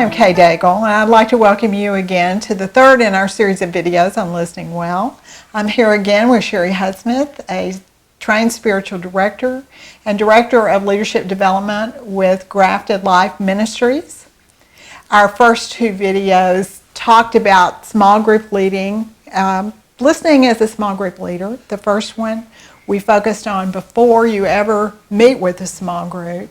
I'm Kay Daigle, and I'd like to welcome you again to the third in our series of videos on Listening Well. I'm here again with Sherry Hudsmith, a trained spiritual director and director of leadership development with Grafted Life Ministries. Our first two videos talked about small group leading, listening as a small group leader. The first one we focused on before you ever meet with a small group.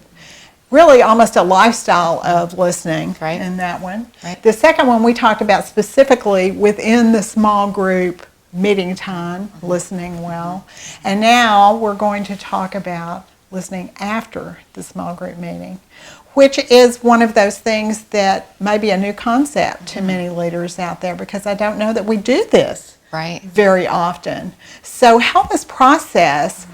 Really almost a lifestyle of listening in that one. Right. The second one we talked about specifically within the small group meeting time, listening well. And now we're going to talk about listening after the small group meeting, which is one of those things that may be a new concept to many leaders out there, because I don't know that we do this very often. So help us process,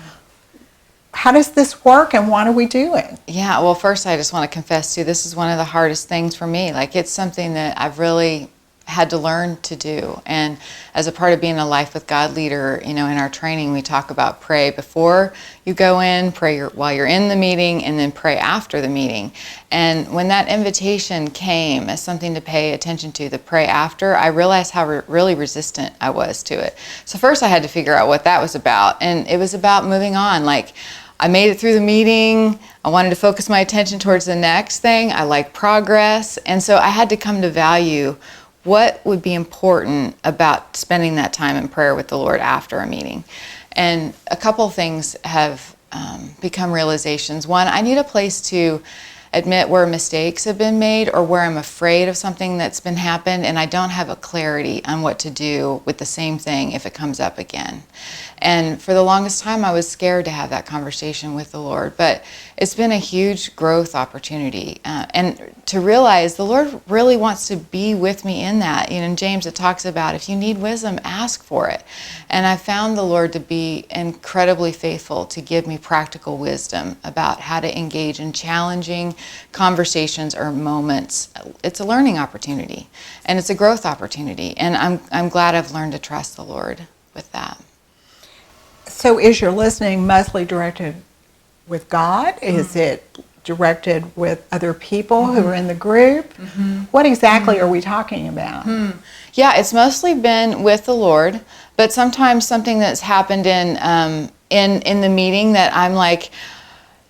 how does this work and why do we do it? Yeah, well, first I just want to confess to you, this is one of the hardest things for me. Like, it's something that I've really had to learn to do. And as a part of being a Life with God leader, you know, in our training we talk about pray before you go in, pray while you're in the meeting, and then pray after the meeting. And when that invitation came as something to pay attention to, the pray after, I realized how really resistant I was to it. So first I had to figure out what that was about. And it was about moving on. Like, I made it through the meeting. I wanted to focus my attention towards the next thing. I like progress. And so I had to come to value what would be important about spending that time in prayer with the Lord after a meeting. And a couple of things have become realizations. One, I need a place to admit where mistakes have been made or where I'm afraid of something that's been happened and I don't have a clarity on what to do with the same thing if it comes up again. And for the longest time I was scared to have that conversation with the Lord, but it's been a huge growth opportunity and to realize the Lord really wants to be with me in that. You know, in James it talks about if you need wisdom, ask for it. And I found the Lord to be incredibly faithful to give me practical wisdom about how to engage in challenging conversations or moments. It's a learning opportunity and it's a growth opportunity, and I'm glad I've learned to trust the Lord with that. So is your listening mostly directed with God? Is it directed with other people who are in the group? What exactly are we talking about? Yeah, it's mostly been with the Lord, but sometimes something that's happened in the meeting that I'm like,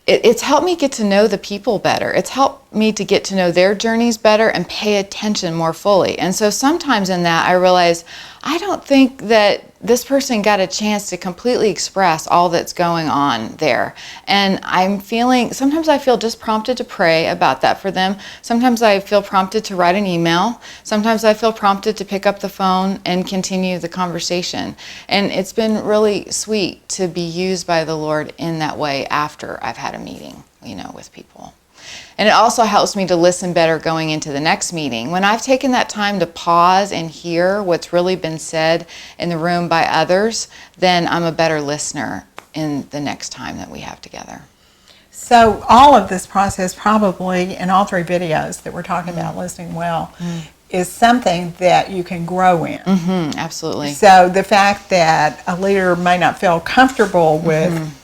it's helped me get to know the people better. It's helped me to get to know their journeys better and pay attention more fully. And so sometimes in that I realize I don't think that this person got a chance to completely express all that's going on there. And sometimes I feel just prompted to pray about that for them. Sometimes I feel prompted to write an email. Sometimes I feel prompted to pick up the phone and continue the conversation. And it's been really sweet to be used by the Lord in that way after I've had a meeting, you know, with people. And it also helps me to listen better going into the next meeting. When I've taken that time to pause and hear what's really been said in the room by others, then I'm a better listener in the next time that we have together. So all of this process, probably in all three videos that we're talking about listening well, is something that you can grow in. Absolutely. So the fact that a leader may not feel comfortable with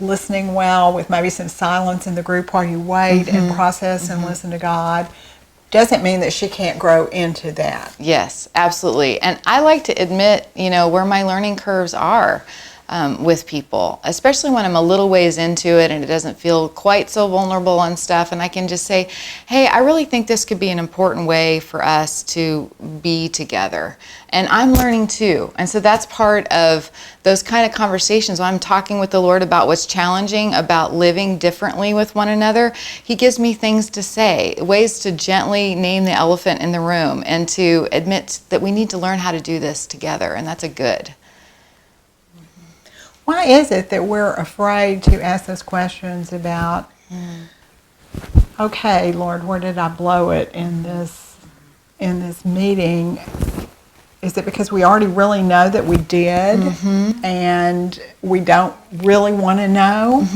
listening well, with maybe some silence in the group while you wait and process and listen to God, doesn't mean that she can't grow into that. Yes, absolutely. And I like to admit, you know, where my learning curves are with people, especially when I'm a little ways into it and it doesn't feel quite so vulnerable and stuff. And I can just say, hey, I really think this could be an important way for us to be together. And I'm learning too. And so that's part of those kind of conversations. When I'm talking with the Lord about what's challenging, about living differently with one another, He gives me things to say, ways to gently name the elephant in the room and to admit that we need to learn how to do this together. And that's a good. Why is it that we're afraid to ask those questions about, okay, Lord, where did I blow it in this meeting? Is it because we already really know that we did and we don't really want to know?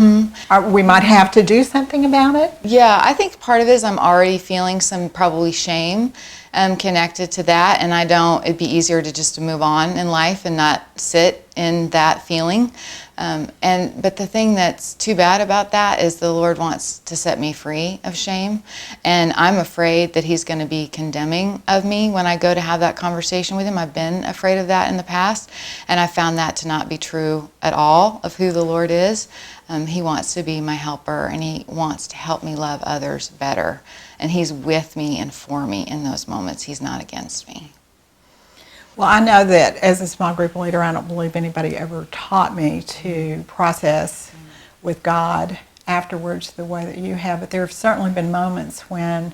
We might have to do something about it? Yeah, I think part of it is I'm already feeling some probably shame connected to that, and it'd be easier to just move on in life and not sit in that feeling. But the thing that's too bad about that is the Lord wants to set me free of shame. And I'm afraid that he's going to be condemning of me when I go to have that conversation with him. I've been afraid of that in the past, and I found that to not be true at all of who the Lord is. He wants to be my helper, and he wants to help me love others better. And he's with me and for me in those moments. He's not against me. Well, I know that as a small group leader, I don't believe anybody ever taught me to process with God afterwards the way that you have, but there have certainly been moments when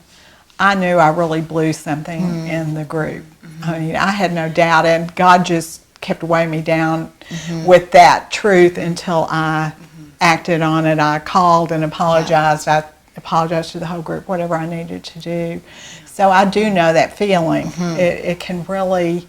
I knew I really blew something in the group. I mean, I had no doubt, and God just kept weighing me down with that truth until I acted on it. I called and apologized. I apologized to the whole group, whatever I needed to do. So I do know that feeling. It can really,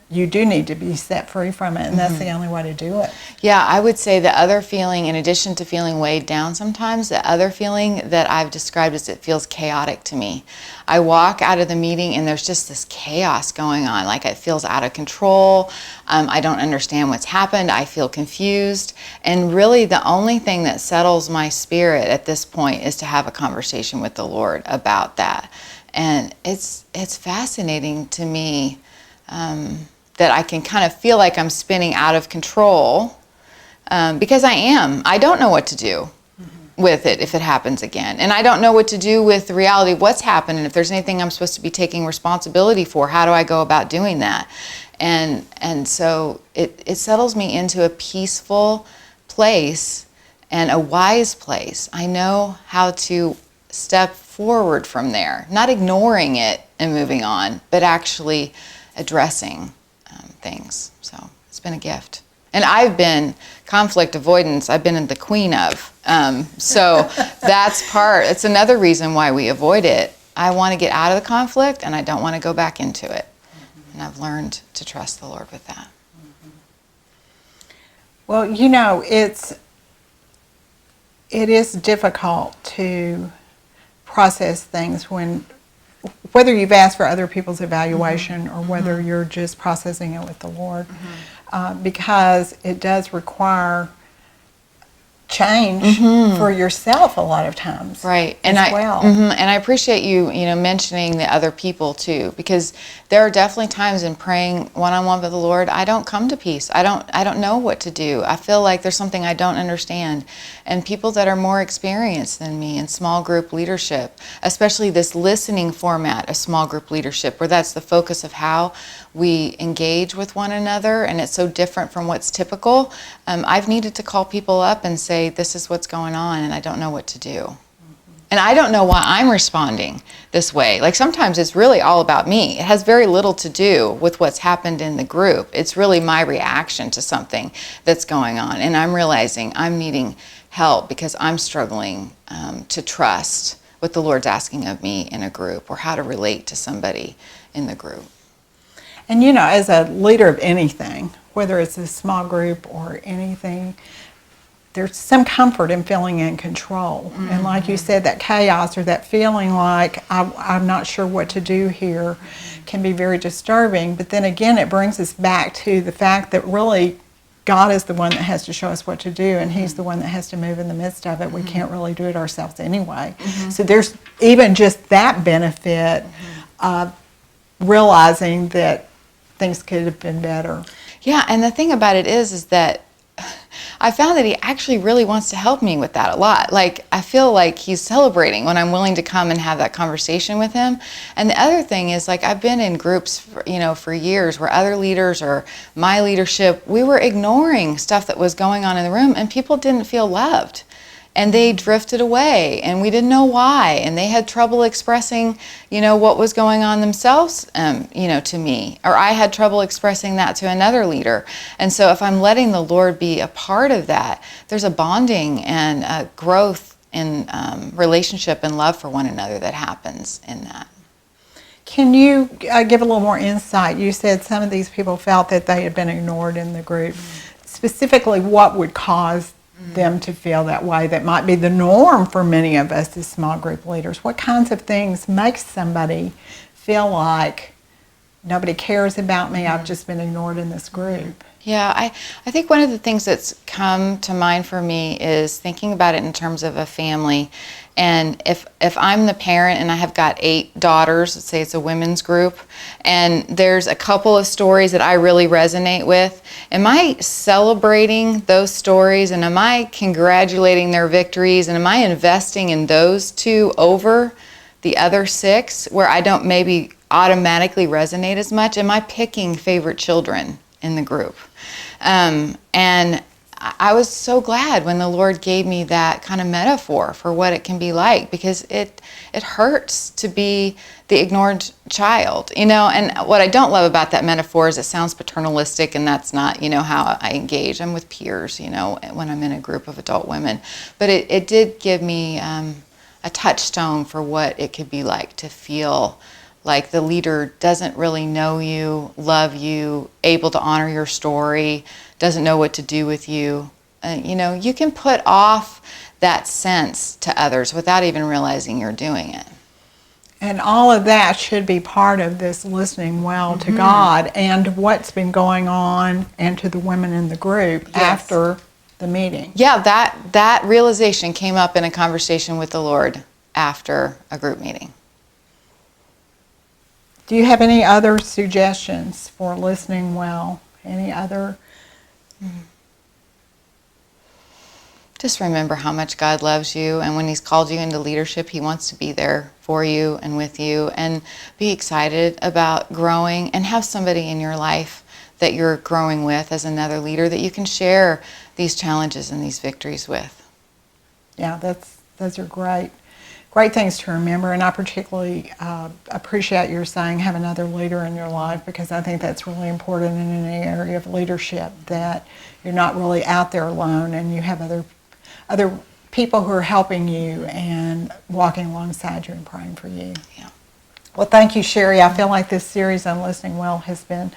you do need to be set free from it, and that's the only way to do it. Yeah, I would say the other feeling, in addition to feeling weighed down sometimes, the other feeling that I've described is it feels chaotic to me. I walk out of the meeting and there's just this chaos going on, like it feels out of control. I don't understand what's happened. I feel confused. And really the only thing that settles my spirit at this point is to have a conversation with the Lord about that. And it's fascinating to me that I can kind of feel like I'm spinning out of control because I am. I don't know what to do with it if it happens again. And I don't know what to do with the reality of what's happened, and if there's anything I'm supposed to be taking responsibility for, how do I go about doing that? And so it settles me into a peaceful place and a wise place. I know how to step forward from there, not ignoring it and moving on, but actually addressing things. So it's been a gift. And I've been conflict avoidance, I've been the queen of. So it's another reason why we avoid it. I want to get out of the conflict and I don't want to go back into it. And I've learned to trust the Lord with that. Well, you know, it is difficult to process things whether you've asked for other people's evaluation or whether you're just processing it with the Lord, because it does require change for yourself a lot of times. Right. And I appreciate you mentioning the other people too, because there are definitely times in praying one-on-one with the Lord, I don't come to peace. I don't know what to do. I feel like there's something I don't understand. And people that are more experienced than me in small group leadership, especially this listening format of small group leadership, where that's the focus of how we engage with one another, and it's so different from what's typical. I've needed to call people up and say, this is what's going on, and I don't know what to do. And I don't know why I'm responding this way. Like sometimes it's really all about me. It has very little to do with what's happened in the group. It's really my reaction to something that's going on. And I'm realizing I'm needing help because I'm struggling to trust what the Lord's asking of me in a group, or how to relate to somebody in the group. And you know, as a leader of anything, whether it's a small group or anything, there's some comfort in feeling in control. And like you said, that chaos or that feeling like I'm not sure what to do here can be very disturbing. But then again, it brings us back to the fact that really God is the one that has to show us what to do, and He's the one that has to move in the midst of it. We can't really do it ourselves anyway. So there's even just that benefit of realizing that things could have been better. Yeah, and the thing about it is that I found that He actually really wants to help me with that a lot. Like, I feel like He's celebrating when I'm willing to come and have that conversation with Him. And the other thing is, like, I've been in groups, for years where other leaders or my leadership, we were ignoring stuff that was going on in the room, and people didn't feel loved. And they drifted away, and we didn't know why, and they had trouble expressing, what was going on themselves, to me, or I had trouble expressing that to another leader. And so if I'm letting the Lord be a part of that, there's a bonding and a growth in relationship and love for one another that happens in that. Can you give a little more insight? You said some of these people felt that they had been ignored in the group. Specifically, what would cause them to feel that way? That might be the norm for many of us as small group leaders. What kinds of things make somebody feel like nobody cares about me. I've just been ignored in this group. Yeah, I think one of the things that's come to mind for me is thinking about it in terms of a family. And if I'm the parent and I have got 8 daughters, let's say it's a women's group, and there's a couple of stories that I really resonate with, am I celebrating those stories, and am I congratulating their victories, and am I investing in those 2 over the other 6 where I don't maybe automatically resonate as much? Am I picking favorite children in the group? And I was so glad when the Lord gave me that kind of metaphor for what it can be like, because it hurts to be the ignored child, you know. And what I don't love about that metaphor is it sounds paternalistic, and that's not, you know, how I engage. I'm with peers, you know, when I'm in a group of adult women. But it did give me a touchstone for what it could be like to feel like the leader doesn't really know you, love you, able to honor your story, doesn't know what to do with you. You know, you can put off that sense to others without even realizing you're doing it. And all of that should be part of this listening well to God and what's been going on, and to the women in the group after the meeting. Yeah, that realization came up in a conversation with the Lord after a group meeting. Do you have any other suggestions for listening well? Any other? Just remember how much God loves you, and when He's called you into leadership, He wants to be there for you and with you, and be excited about growing, and have somebody in your life that you're growing with as another leader that you can share these challenges and these victories with. Yeah, those are great things to remember, and I particularly appreciate your saying have another leader in your life, because I think that's really important in any area of leadership, that you're not really out there alone, and you have other people who are helping you and walking alongside you and praying for you. Yeah. Well, thank you, Sherry. I feel like this series on Listening Well has been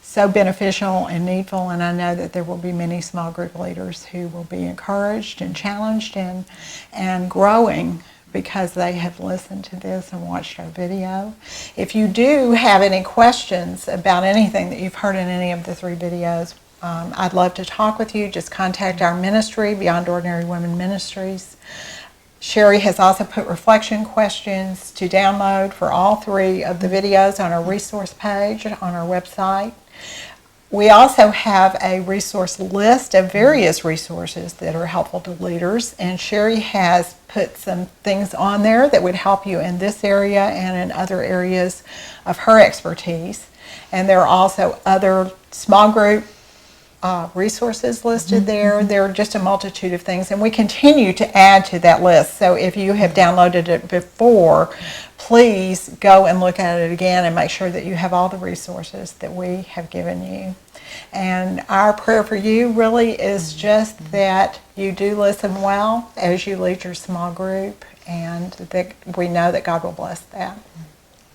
so beneficial and needful, and I know that there will be many small group leaders who will be encouraged and challenged and growing because they have listened to this and watched our video. If you do have any questions about anything that you've heard in any of the 3 videos, I'd love to talk with you. Just contact our ministry, Beyond Ordinary Women Ministries. Sherry has also put reflection questions to download for all 3 of the videos on our resource page on our website. We also have a resource list of various resources that are helpful to leaders, and Sherry has put some things on there that would help you in this area and in other areas of her expertise. And there are also other small group resources listed there. There are just a multitude of things, and we continue to add to that list. So if you have downloaded it before, please go and look at it again and make sure that you have all the resources that we have given you. And our prayer for you really is just that you do listen well as you lead your small group, and that we know that God will bless that.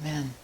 Amen.